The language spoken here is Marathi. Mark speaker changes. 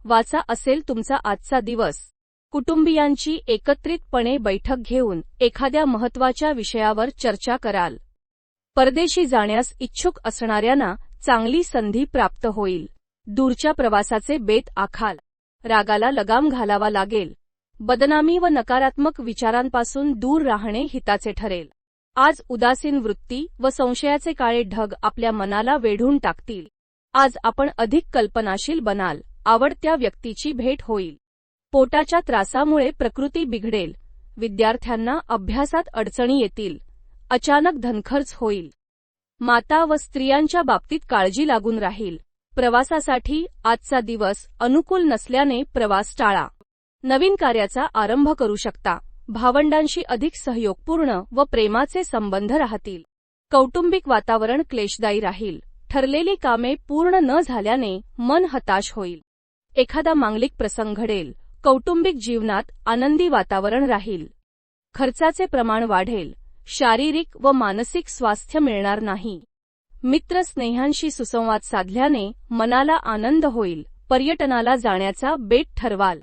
Speaker 1: वाचा असेल तुमचा आजचा दिवस. कुटुंबियांची एकत्रितपणे बैठक घेऊन एखाद्या महत्त्वाच्या विषयावर चर्चा कराल. परदेशी जाण्यास इच्छुक असणाऱ्यांना चांगली संधी प्राप्त होईल. दूरच्या प्रवासाचे बेत आखाल. रागाला लगाम घालावा लागेल. बदनामी व नकारात्मक विचारांपासून दूर राहणे हिताचे ठरेल. आज उदासीन वृत्ती व संशयाचे काळे ढग आपल्या मनाला वेढून टाकतील. आज आपण अधिक कल्पनाशील बनाल. आवडत्या व्यक्तीची भेट होईल. पोटाच्या त्रासामुळे प्रकृती बिघडेल. विद्यार्थ्यांना अभ्यासात अडचणी येतील. अचानक धनखर्च होईल. माता व स्त्रियांच्या बाबतीत काळजी लागून राहील. प्रवासासाठी आजचा दिवस अनुकूल नसल्याने प्रवास टाळा. नवीन कार्याचा आरंभ करू शकता. भावंडांशी अधिक सहयोगपूर्ण व प्रेमाचे संबंध राहतील. कौटुंबिक वातावरण क्लेशदायी राहील. ठरलेली कामे पूर्ण न झाल्याने मन हताश होईल. एखादा मांगलिक प्रसंग घडेल. कौटुंबिक जीवनात आनंदी वातावरण राहील. खर्चाचे प्रमाण वाढेल. शारीरिक व मानसिक स्वास्थ्य मिळणार नाही. मित्र स्नेहांशी सुसंवाद साधल्याने मनाला आनंद होईल. पर्यटनाला जाण्याचा बेत ठरवाल.